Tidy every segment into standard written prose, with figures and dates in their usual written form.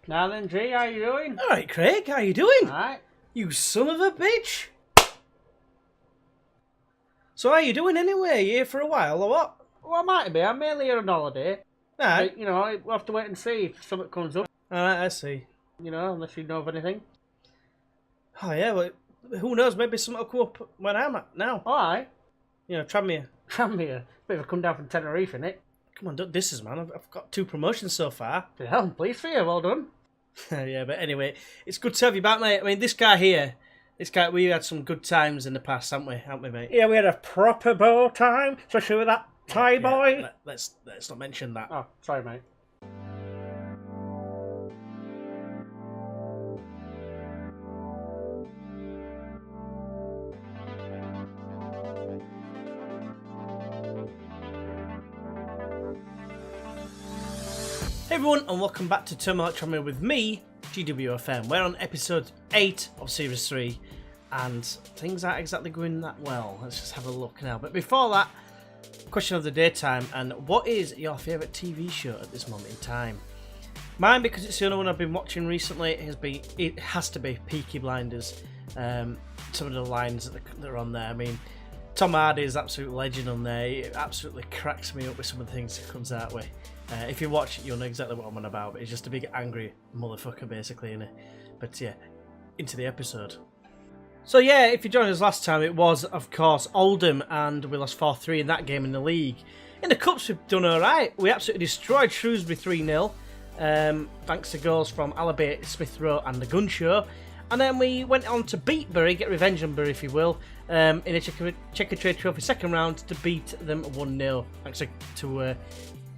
Now then, G, how you doing? All right, Craig, how you doing? Alright. You son of a bitch. So how you doing anyway? You here for a while or what? Well, I might be. I'm mainly here on holiday. Alright. But, you know, we'll have to wait and see if something comes up. Alright, I see. You know, unless you know of anything. Oh yeah, well, who knows? Maybe something will come up where I'm at now. Alright. You know, Tranmere. Tranmere. Bit of a come down from Tenerife, innit? Come on, don't diss us, man. I've got 2 promotions so far. Yeah, I'm pleased for you. Well done. Yeah, but anyway, it's good to have you back, mate. I mean, this guy, we had some good times in the past, haven't we, mate? Yeah, we had a proper bow time, especially with that Thai boy. Yeah, let's not mention that. Oh, sorry, mate. Hey everyone, and welcome back to Turmoil Tranmere with me, GWFM. We're on episode 8 of Series 3, and things aren't exactly going that well. Let's just have a look now. But before that, question of the daytime, and what is your favourite TV show at this moment in time? Mine, because it's the only one I've been watching recently, it has to be Peaky Blinders. Some of the lines that are on there, I mean, Tom Hardy is an absolute legend on there. It absolutely cracks me up with some of the things he comes out with. If you watch it, you'll know exactly what I'm on about. He's just a big angry motherfucker, basically, innit? But yeah, into the episode. So yeah, if you joined us last time, it was, of course, Oldham, and we lost 4-3 in that game in the league. In the Cups, we've done alright. We absolutely destroyed Shrewsbury 3-0, thanks to goals from Alabay, Smith Rowe and the Gun Show. And then we went on to beat Bury, get revenge on Bury, if you will, in a Checker Trade Trophy second round to beat them 1-0, thanks to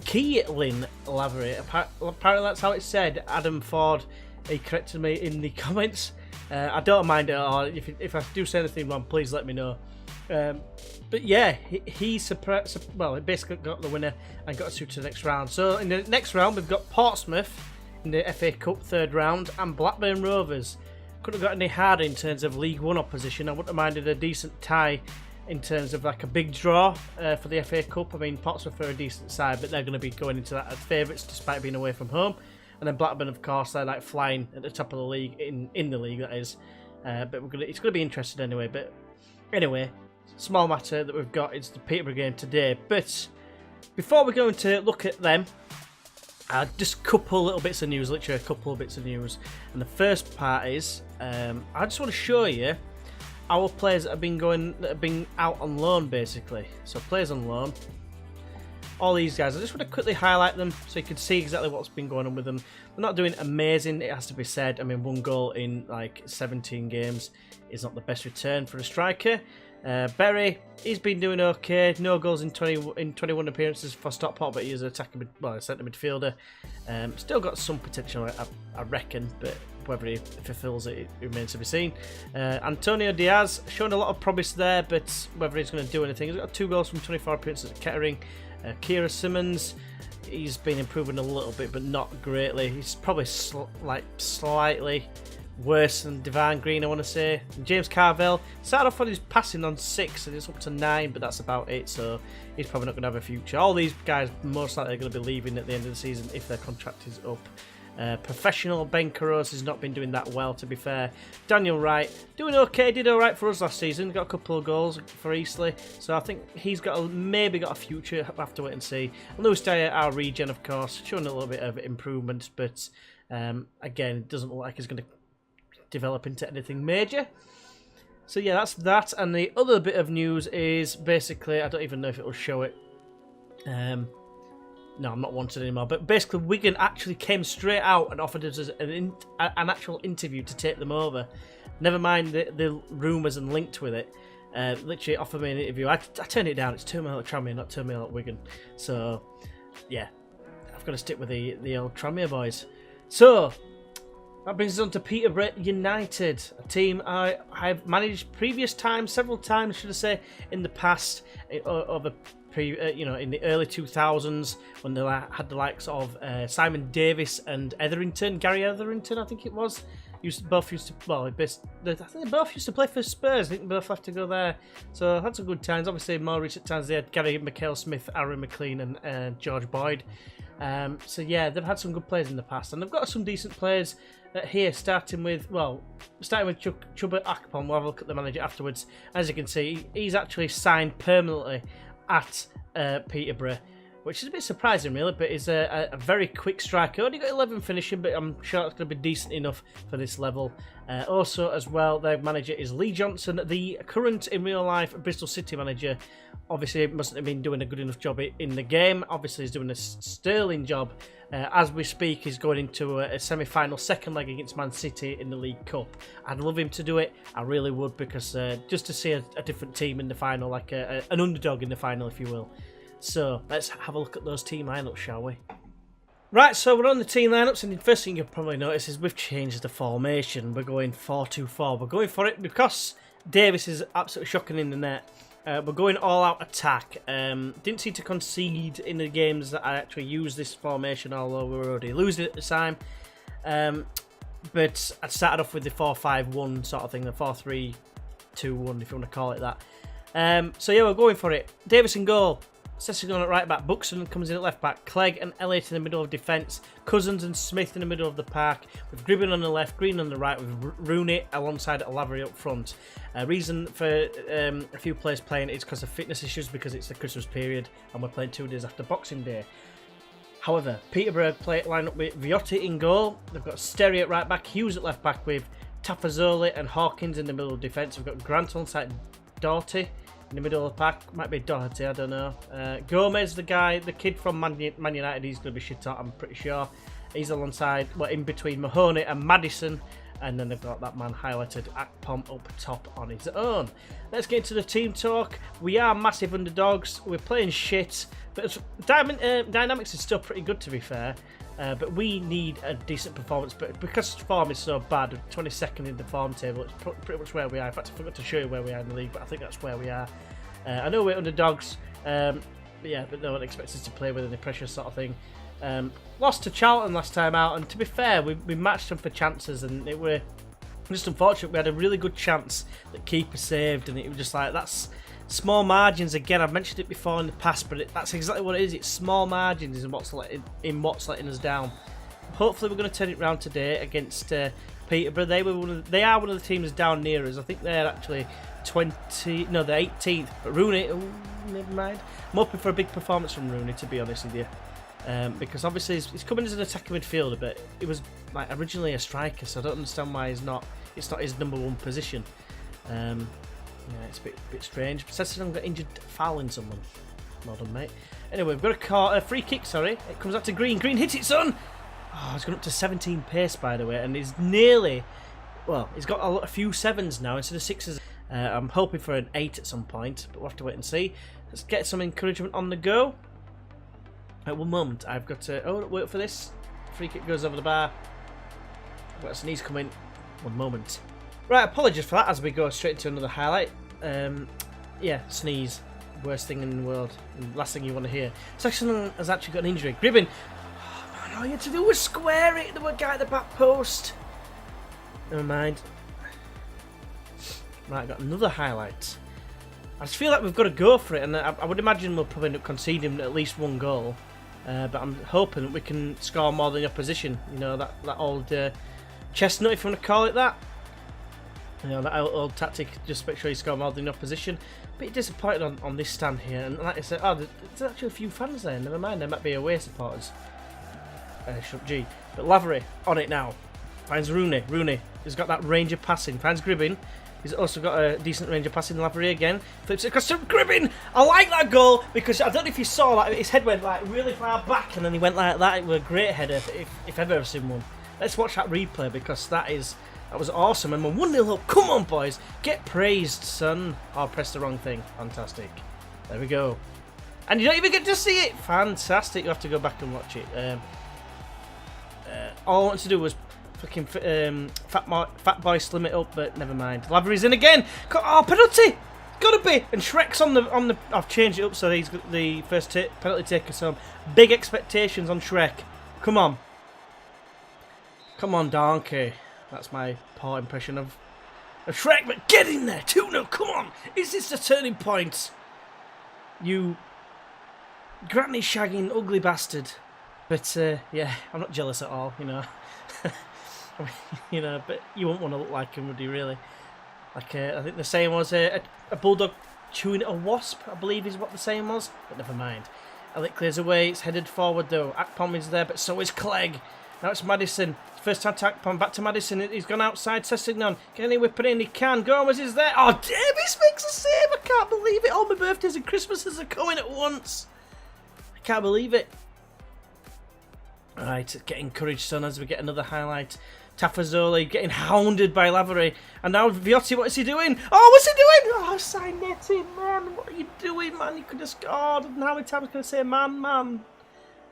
Keelan Lavery. Apparently that's how it's said. Adam Ford, he corrected me in the comments. I don't mind it at all. If I do say anything wrong, please let me know. But yeah, he basically got the winner and got us through to the next round. So in the next round, we've got Portsmouth in the FA Cup third round and Blackburn Rovers. Couldn't have got any harder in terms of League One opposition. I wouldn't have minded a decent tie in terms of like a big draw for the FA Cup. I mean, Portsmouth are a decent side, but they're going to be going into that as favourites despite being away from home. And then Blackburn, of course, they're like flying at the top of the league, in the league, that is. But it's going to be interesting anyway. But anyway, small matter that we've got is the Peterborough game today. But before we go into look at them, just a couple little bits of news, literally a couple of bits of news. And the first part is, I just want to show you our players that have been out on loan, basically. So players on loan, all these guys. I just want to quickly highlight them so you can see exactly what's been going on with them. They're not doing amazing, it has to be said. I mean, 1 goal in like 17 games is not the best return for a striker. Berry, he's been doing okay. No goals in 21 appearances for Stockport, but he is a centre midfielder. Still got some potential, I reckon, but whether he fulfills it, it remains to be seen. Antonio Diaz, showing a lot of promise there, but whether he's going to do anything. He's got 2 goals from 24 appearances at Kettering. Kira Simmons, he's been improving a little bit, but not greatly. He's probably slightly worse than Divine Green, I want to say. And James Carvell started off on his passing on 6 and it's up to 9, but that's about it, so he's probably not going to have a future. All these guys most likely are going to be leaving at the end of the season if their contract is up. Professional Ben Caros has not been doing that well, to be fair. Daniel Wright doing okay, did alright for us last season, got a couple of goals for Eastleigh, so I think he's maybe got a future. We'll have to wait and see. And Lewis Dyer, our regen, of course, showing a little bit of improvement, but again, it doesn't look like he's going to develop into anything major. So yeah, that's that. And the other bit of news is basically, I don't even know if it will show it. No, I'm not wanted anymore. But basically, Wigan actually came straight out and offered us an actual interview to take them over. Never mind the rumours and linked with it. Literally offered me an interview. I turned it down. It's Turmoil at Tranmere, not Turmoil at Wigan. So, yeah, I've got to stick with the old Tranmere boys. So, that brings us on to Peterborough United, a team I've managed several times, should I say, in the past, over in the early 2000s when they had the likes of Simon Davis and Gary Etherington, I think it was. I think they both used to play for Spurs. I think they both left to go there. So had some good times. Obviously, in more recent times they had Gary McHale Smith, Aaron McLean, and George Boyd. So yeah, they've had some good players in the past, and they've got some decent players here. Starting with Chuba Akpom. We'll have a look at the manager afterwards. As you can see, he's actually signed permanently at Peterborough, which is a bit surprising, really. But he's a very quick striker. Only got 11 finishing, but I'm sure it's going to be decent enough for this level. Also, as well, their manager is Lee Johnson, the current in real life Bristol City manager. Obviously, mustn't have been doing a good enough job in the game. Obviously, he's doing a sterling job. As we speak, he's going into a semi-final second leg against Man City in the League Cup. I'd love him to do it. I really would, because just to see a different team in the final, like an underdog in the final, if you will. So let's have a look at those team lineups, shall we? Right, so we're on the team lineups, and the first thing you'll probably notice is we've changed the formation. We're going 4-2-4. We're going for it because Davis is absolutely shocking in the net. We're going all-out attack. Didn't seem to concede in the games that I actually used this formation, although we were already losing at the time. But I started off with the 4-5-1 sort of thing, the 4-3-2-1, if you want to call it that. So yeah, we're going for it. Davis in goal. Session on at right back, Buxton comes in at left back, Clegg and Elliott in the middle of defence, Cousins and Smith in the middle of the park, with Gribben on the left, Green on the right, with Rooney alongside Lavery up front. Reason for a few players playing is because of fitness issues, because it's the Christmas period and we're playing 2 days after Boxing Day. However, Peterborough line up with Viotti in goal. They've got Sterry at right back, Hughes at left back, with Tafazzoli and Hawkins in the middle of defence. We've got Grant alongside Doughty in the middle of the pack. Might be Doherty, I don't know. Gomez, the kid from Man United, he's going to be shit out, I'm pretty sure. He's alongside, in between Mahoney and Maddison. And then they've got that man highlighted, Akpom, up top on his own. Let's get into the team talk. We are massive underdogs. We're playing shit. But dynamics is still pretty good, to be fair. But we need a decent performance. But because form is so bad, 22nd in the form table, it's pretty much where we are. In fact, I forgot to show you where we are in the league, but I think that's where we are. I know we're underdogs, but no one expects us to play with any pressure, sort of thing. Lost to Charlton last time out, and to be fair, we matched them for chances, and it were just unfortunate. We had a really good chance that keeper saved, and it was just like, that's small margins again. I've mentioned it before in the past, but that's exactly what it is. It's small margins in what's letting us down. Hopefully, we're going to turn it around today against Peterborough. They are one of the teams down near us. I think they're actually they're 18th. But Rooney, never mind. I'm hoping for a big performance from Rooney, to be honest with you. Because obviously he's coming as an attacking midfielder, but he was originally a striker, so I don't understand why it's not his #1 position. It's a bit strange. Sesson got injured fouling someone. Well done, mate. Anyway, we've got a free kick, sorry. It comes out to Green. Green hits it, son! Oh, he's gone up to 17 pace, by the way, and he's he's got a few 7s now instead of 6s. I'm hoping for an 8 at some point, but we'll have to wait and see. Let's get some encouragement on the go. At one moment, I've got to... wait for this. Free kick goes over the bar. I've got a sneeze coming. One moment. Right, apologies for that as we go straight into another highlight. Sneeze. Worst thing in the world. And last thing you want to hear. Sexton has actually got an injury. Gribben. Oh, man, all you had to do was square it. There was a guy at the back post. Never mind. Right, got another highlight. I just feel like we've got to go for it, and I would imagine we'll probably end up conceding at least 1 goal. But I'm hoping that we can score more than the opposition. You know, that old chestnut, if you want to call it that. You know, that old tactic, just make sure you score more than the opposition. A bit disappointed on this stand here, and like I said, there's actually a few fans there. Never mind, there might be away supporters. G. But Lavery on it now. Finds Rooney. Rooney has got that range of passing. Finds Gribben. He's also got a decent range of passing. Lavery again. Flips it across to Gribben. I like that goal because I don't know if you saw that. His head went really far back and then he went like that. It was a great header if I've ever seen one. Let's watch that replay because that was awesome. And we're 1-0 up. Come on, boys. Get praised, son. Oh, I pressed the wrong thing. Fantastic. There we go. And you don't even get to see it. Fantastic. You have to go back and watch it. All I wanted to do was fucking fat boy slim it up, but never mind. Lavery's in again. Oh, penalty! Gotta be. And Shrek's on the. I've changed it up so he's got the first penalty taker. So big expectations on Shrek. Come on, Donkey. That's my poor impression of Shrek. But get in there, 2-0. Come on. Is this the turning point? You granny shagging ugly bastard. But yeah, I'm not jealous at all, you know. I mean, but you wouldn't want to look like him, would you, really? Like, I think the saying was a bulldog chewing a wasp, I believe is what the saying was. But never mind. Alec clears away, it's headed forward though. Akpom is there, but so is Clegg. Now it's Madison. First time to Akpom, back to Madison. He's gone outside, Sessignon. Can he whip it in? He can. Gomez is there. Oh, Davis makes a save. I can't believe it. All my birthdays and Christmases are coming at once. I can't believe it. Alright, get encouraged, son, as we get another highlight. Tafazoli getting hounded by Lavery. And now Viotti, what is he doing? Oh, what's he doing? Oh, Signetti, man. What are you doing, man? You could have scored. And how many times can I say man?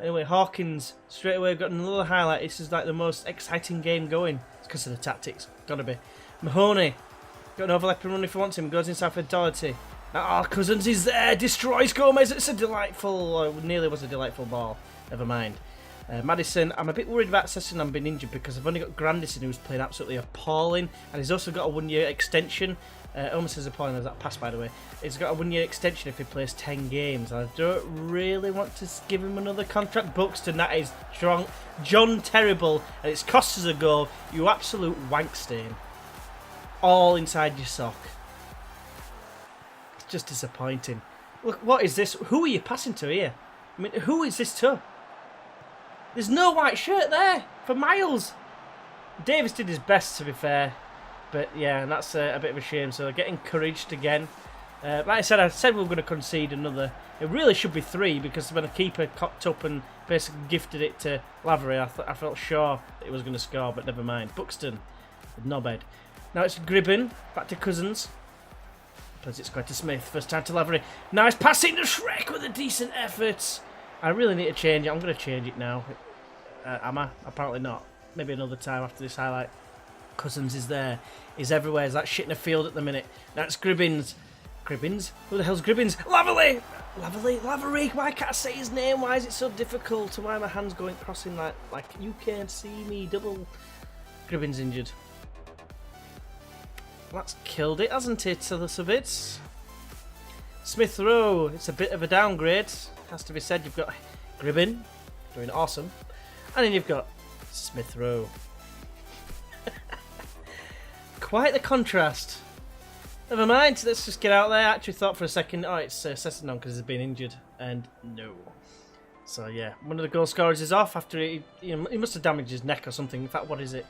Anyway, Hawkins, straight away, got another highlight. This is like the most exciting game going. It's because of the tactics. Gotta be. Mahoney, got an overlapping run if he wants him. Goes inside for Doherty. Oh, Cousins is there. Destroys Gomez. It's a delightful, or nearly was a delightful ball. Never mind. Madison, I'm a bit worried about Sessignon being injured because I've only got Grandison who's playing absolutely appalling, and he's also got a 1 year extension. Almost as appalling as that pass, by the way. He's got a 1 year extension if he plays 10 games. I don't really want to give him another contract. Buxton, that is John Terrible, and it's cost us a goal. You absolute wank stain. All inside your sock. It's just disappointing. Look, what is this? Who are you passing to here? I mean, who is this to? There's no white shirt there for miles. Davis did his best, to be fair. But yeah, and that's a bit of a shame. So get encouraged again. Like I said we were going to concede another. It really should be 3 because when the keeper cocked up and basically gifted it to Lavery, I felt sure that he was going to score, but never mind. Buxton with Nobed. Now it's Gribben, back to Cousins. Plays it square to Smith. First time to Lavery. Nice passing to Shrek with a decent effort. I really need to change it. I'm going to change it now. Am I? Apparently not. Maybe another time after this highlight. Cousins is there. He's everywhere. He's that shit in the field at the minute. Now it's Gribbins. Gribbins? Who the hell's Gribbins? Lavery! Lavery! Why can't I say his name? Why is it so difficult? Why are my hands going crossing like you can't see me? Double. Gribbins injured. That's killed it, hasn't it? A little bit. Smith Rowe. It's a bit of a downgrade. Has to be said. You've got Gribben doing awesome, and then you've got Smith Rowe. Quite the contrast. Never mind, let's just get out there. I actually thought for a second, oh, it's Sessignon because he's been injured, and no. So yeah, one of the goal scorers is off after he must have damaged his neck or something. In fact, what is it?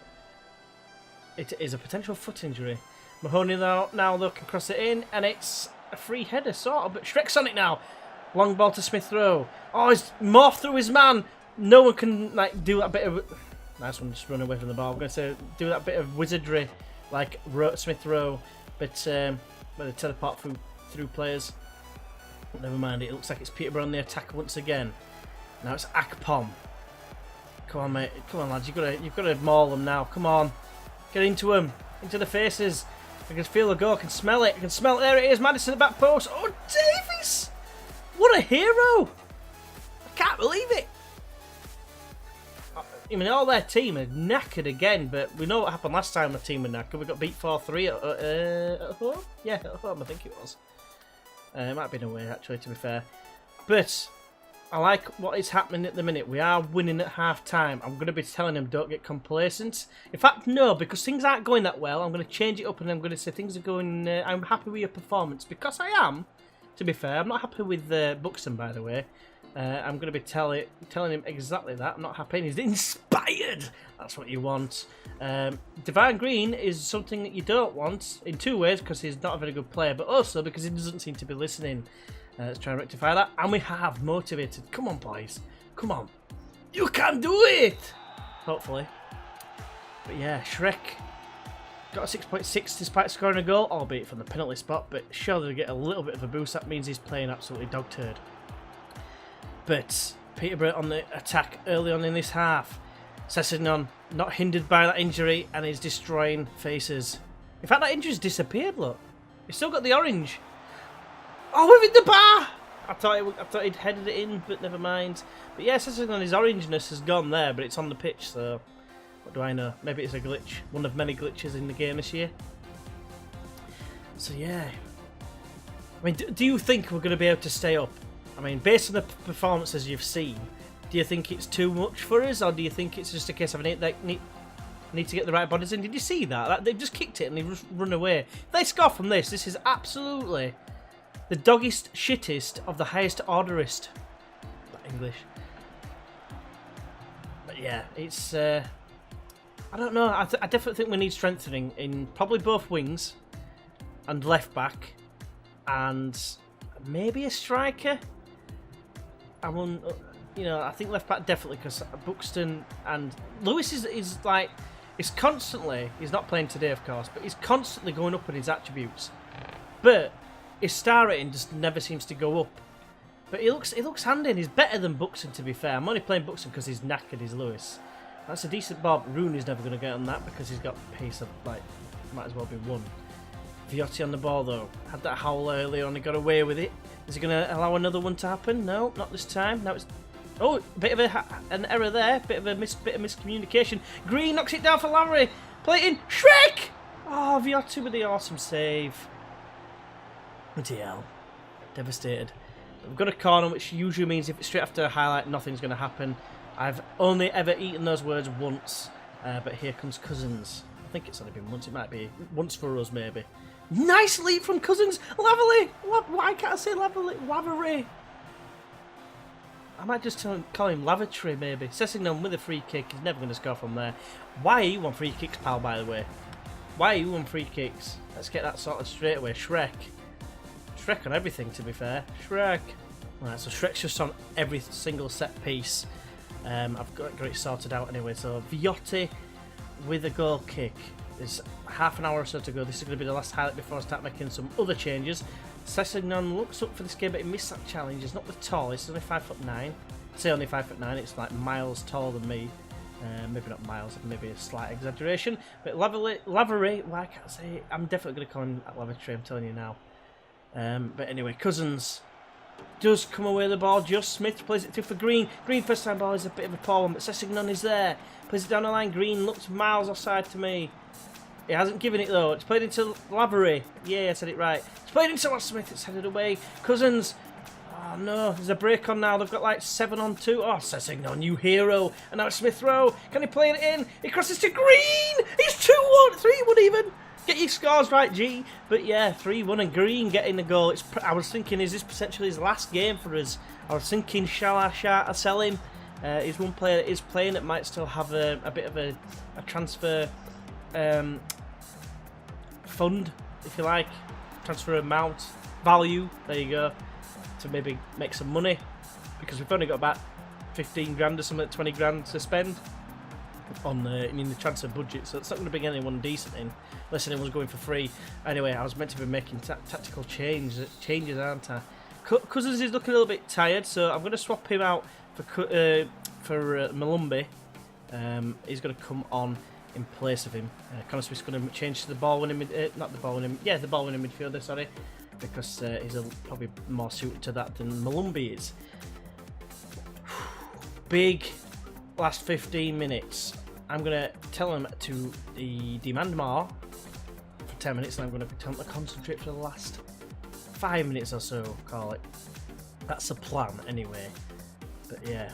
It is a potential foot injury. Mahoney now though can cross it in, and it's a free header sort of, but Shrek's on it now. Long ball to Smith Rowe. Oh, he's morphed through his man. No one can do that bit of... Nice one, just run away from the ball. I'm going to say do that bit of wizardry like Smith Rowe, but where they teleport through players. But never mind, it looks like it's Peterborough on the attack once again. Now it's Akpom. Come on, mate. Come on, lads. You've got to maul them now. Come on, get into them, into the faces. I can feel the goal. I can smell it. I can smell it. There it is. Madison at the back post. Oh, Davies! What a hero! I can't believe it. I mean, all their team are knackered again, but we know what happened last time the team were knackered. We got beat 4-3 at home? Yeah, at home, I think it was. It might have been away, actually, to be fair. But I like what is happening at the minute. We are winning at half-time. I'm going to be telling them don't get complacent. In fact, no, because things aren't going that well. I'm going to change it up and I'm going to say things are going... I'm happy with your performance, because I am. To be fair, I'm not happy with Buxton, by the way. I'm going to be telling him exactly that. I'm not happy. He's inspired. That's what you want. Divine Green is something that you don't want in 2 ways, because he's not a very good player, but also because he doesn't seem to be listening. Let's try and rectify that. And we have motivated. Come on, boys. Come on. You can do it! Hopefully. But yeah, Shrek got a 6.6 despite scoring a goal, albeit from the penalty spot, but surely they get a little bit of a boost. That means he's playing absolutely dog turd. But Peterborough on the attack early on in this half. Sessignon not hindered by that injury and is destroying faces. In fact, that injury's disappeared, look. He's still got the orange. Oh, we've hit the bar! I thought he'd headed it in, but never mind. But yeah, Sessignon, his orangeness has gone there, but it's on the pitch, so what do I know? Maybe it's a glitch. One of many glitches in the game this year. So yeah. I mean, do you think we're going to be able to stay up? I mean, based on the performances you've seen, Do you think it's too much for us, or do you think it's just a case of need to get the right bodies in? Did you see that? They've just kicked it and they've just run away. If they score from this, this is absolutely the doggiest, shittest of the highest orderist. Not English. But yeah, it's... I don't know. I definitely think we need strengthening in probably both wings and left back and maybe a striker. I think left back definitely, because Buxton and Lewis is like, he's not playing today of course, but he's constantly going up in his attributes. But his star rating just never seems to go up. But he looks handy and he's better than Buxton, to be fair. I'm only playing Buxton because he's knackered, he's Lewis. That's a decent ball. Rooney's never going to get on that because he's got pace of, like, might as well be one. Viotti on the ball though. Had that howl earlier on, he got away with it. Is he going to allow another one to happen? No, not this time. Now it's... Oh, bit of an error there. Bit of miscommunication. Green knocks it down for Lavery. Play it in. Shrek! Oh, Viotti with the awesome save. Bloody hell. Devastated. We've got a corner, which usually means if it's straight after a highlight, nothing's going to happen. I've only ever eaten those words once, but here comes Cousins. I think it's only been once. It might be once for us, maybe. Nice leap from Cousins. Lavery. Why can't I say Lavery? I might just call him Lavatory, maybe. Sessegnon with a free kick. He's never going to score from there. Why are you on free kicks, pal, by the way? Why are you on free kicks? Let's get that sorted straight away. Shrek on everything, to be fair. Shrek. Right, so Shrek's just on every single set piece. I've got it sorted out anyway. So Viotti with a goal kick. There's half an hour or so to go. This is going to be the last highlight before I start making some other changes. Sessegnon looks up for this game, but he missed that challenge. He's not the tallest. He's only 5'9". I say only 5'9". It's like miles taller than me. Maybe not miles, maybe a slight exaggeration. But Lavery, why can't I say it? I'm definitely going to call him Lavatory, I'm telling you now. But anyway, Cousins does come away with the ball. Just Smith plays it through for Green. Green first time ball is a bit of a poor one, but Sessegnon is there. Plays it down the line. Green looks miles offside to me. He hasn't given it though. It's played into Lavery. Yeah, I said it right. It's played into Smith. It's headed away. Cousins. Oh no, there's a break on now. They've got like 7-on-2. Oh, Sessegnon, you hero. And now it's Smith Rowe. Can he play it in? He crosses to Green. He's 2-1, 3-1 even. Get your scores right, G. But yeah, 3-1 and Green getting the goal. I was thinking, is this potentially his last game for us? I was thinking, shall I sell him? He's one player that is playing that might still have a bit of a transfer fund, if you like. Transfer amount, value, there you go, to maybe make some money. Because we've only got about 15 grand or something, 20 grand to spend on the transfer budget, so it's not going to bring anyone decent in unless anyone's going for free. Anyway, I was meant to be making tactical changes, aren't I? Cousins is looking a little bit tired, so I'm going to swap him out for Malumbi. He's going to come on in place of him. Connor Smith's going to change to the ball winning the ball winning midfielder, sorry, because he's probably more suited to that than Malumbi is. Big last 15 minutes. I'm going to tell him to demand more for 10 minutes, and I'm going to tell him to concentrate for the last 5 minutes or so, call it. That's the plan anyway. But yeah,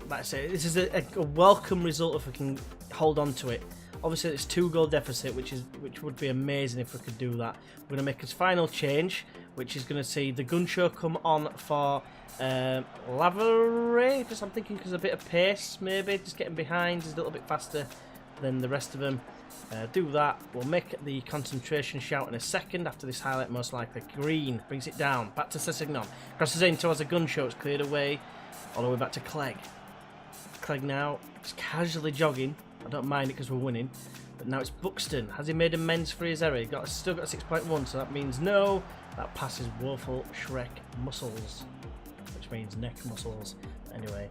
like I say, this is a welcome result if we can hold on to it. Obviously, it's 2-goal deficit, which would be amazing if we could do that. We're going to make his final change, which is going to see the gun show come on for Lavery. Just I'm thinking because a bit of pace, maybe just getting behind. He's a little bit faster than the rest of them. Do that. We'll make the concentration shout in a second after this highlight, most likely. Green brings it down. Back to Sessegnon. Crosses in towards the gun show. It's cleared away. All the way back to Clegg. Clegg now is casually jogging. I don't mind it because we're winning. But now it's Buxton. Has he made amends for his error? He's still got 6.1, so that means no. That pass is woeful Shrek muscles, which means neck muscles. Anyway,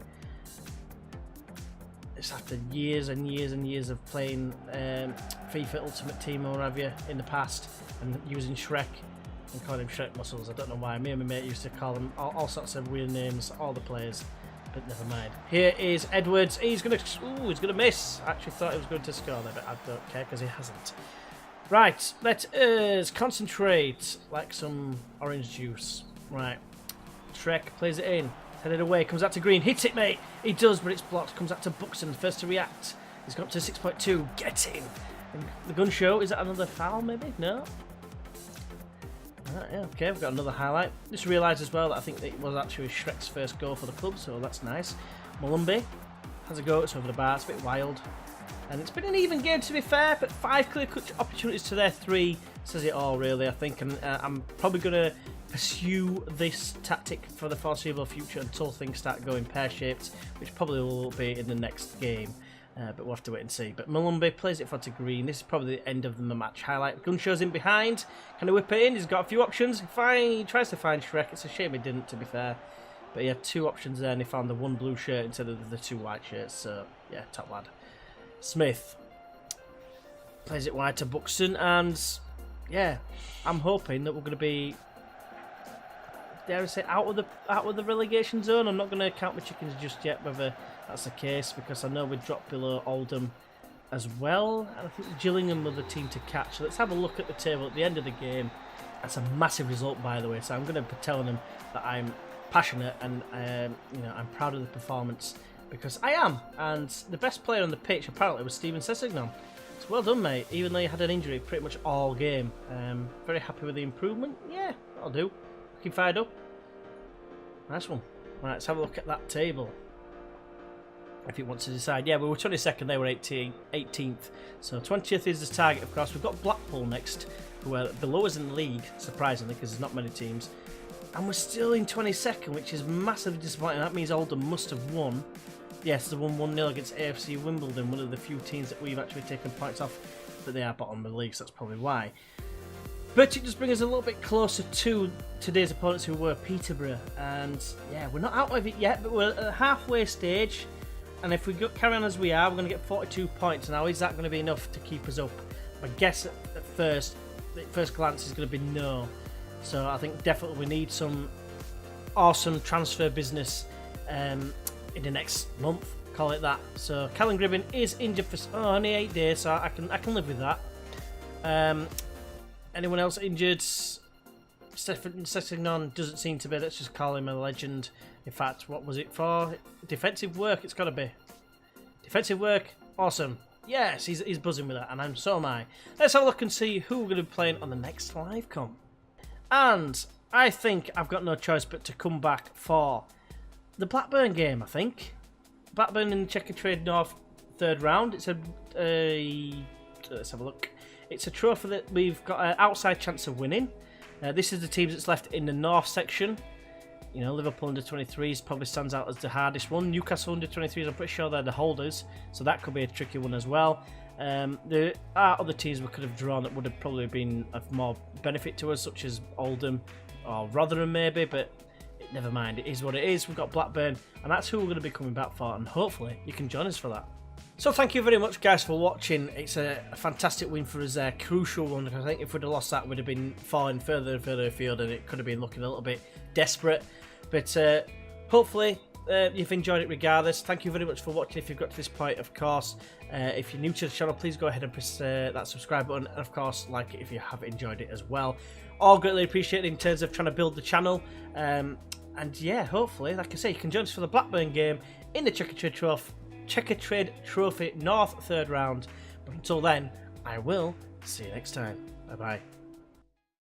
it's after years and years and years of playing FIFA Ultimate Team or have you in the past and using Shrek and calling him Shrek muscles. I don't know why. Me and my mate used to call him all sorts of weird names, all the players. But never mind. Here is Edwards. He's gonna miss. I actually thought he was going to score there, but I don't care because he hasn't. Right, let us concentrate like some orange juice. Right, Shrek plays it in. Headed away, comes out to Green, hits it, mate. He does, but it's blocked. Comes out to Buxton, first to react. He's got up to 6.2. Get him. And the gun show, is that another foul, maybe? No? Yeah, okay, we've got another highlight. Just realised as well that I think that it was actually Shrek's first goal for the club, so that's nice. Malumbi has a go, it's over the bar, it's a bit wild. And it's been an even game, to be fair, but 5 clear-cut opportunities to their 3 says it all, really, I think. And I'm probably going to pursue this tactic for the foreseeable future until things start going pear-shaped, which probably will be in the next game. But we'll have to wait and see. But Malumbi plays it for to Green. This is probably the end of the match highlight. Gun shows in behind. Can he whip it in? He's got a few options. He tries to find Shrek. It's a shame he didn't, to be fair. But he had 2 options there, and he found the 1 blue shirt instead of the 2 white shirts. So, yeah, top lad. Smith plays it wide to Buxton. And, yeah, I'm hoping that we're going to be, dare I say, out of the relegation zone. I'm not going to count my chickens just yet, whether that's the case, because I know we dropped below Oldham as well, and I think Gillingham were the team to catch. So let's have a look at the table at the end of the game. That's a massive result, by the way, so I'm going to be telling them that I'm passionate and I'm proud of the performance, because I am. And the best player on the pitch apparently was Steven Sessegnon. So well done, mate, even though you had an injury pretty much all game. Very happy with the improvement. Yeah, that'll do. Looking fired up. Nice one. Right, let's have a look at that table. If it wants to decide. Yeah, we were 22nd, they were 18th. So 20th is the target, of course. We've got Blackpool next, who are below us in the league, surprisingly, because there's not many teams. And we're still in 22nd, which is massively disappointing. That means Oldham must have won. Yes, they won 1-0 against AFC Wimbledon, one of the few teams that we've actually taken points off, but they are bottom of the league, so that's probably why. But it just brings us a little bit closer to today's opponents, who were Peterborough. And yeah, we're not out of it yet, but we're at the halfway stage. And if we carry on as we are, we're going to get 42 points. Now, is that going to be enough to keep us up? My guess at first glance is going to be no. So I think definitely we need some awesome transfer business in the next month, call it that. So Callum Gribbin is injured for only 8 days, so I can live with that. Anyone else injured? Stefan Sessegnon doesn't seem to be. Let's just call him a legend. In fact, what was it for? Defensive work, it's got to be. Defensive work, awesome. Yes, he's buzzing with that, and so am I. Let's have a look and see who we're going to be playing on the next live comp. And I think I've got no choice but to come back for the Blackburn game, I think. Blackburn in the Checkatrade North 3rd round. It's let's have a look. It's a trophy that we've got an outside chance of winning. This is the teams that's left in the North section. You know, Liverpool under 23s probably stands out as the hardest one. Newcastle under 23s, I'm pretty sure they're the holders, so that could be a tricky one as well. There are other teams we could have drawn that would have probably been of more benefit to us, such as Oldham or Rotherham maybe, but never mind, it is what it is. We've got Blackburn, and that's who we're going to be coming back for, and hopefully you can join us for that. So thank you very much, guys, for watching. It's a fantastic win for us there, crucial one, because I think if we'd have lost that, we'd have been falling further and further afield, and it could have been looking a little bit desperate. But hopefully you've enjoyed it regardless. Thank you very much for watching if you've got to this point, of course. If you're new to the channel, please go ahead and press that subscribe button, and of course like it if you have enjoyed it as well. All greatly appreciated in terms of trying to build the channel. And yeah, hopefully, like I say, you can join us for the Blackburn game in the Checkatrade Trophy North 3rd round. But until then, I will see you next time. Bye bye.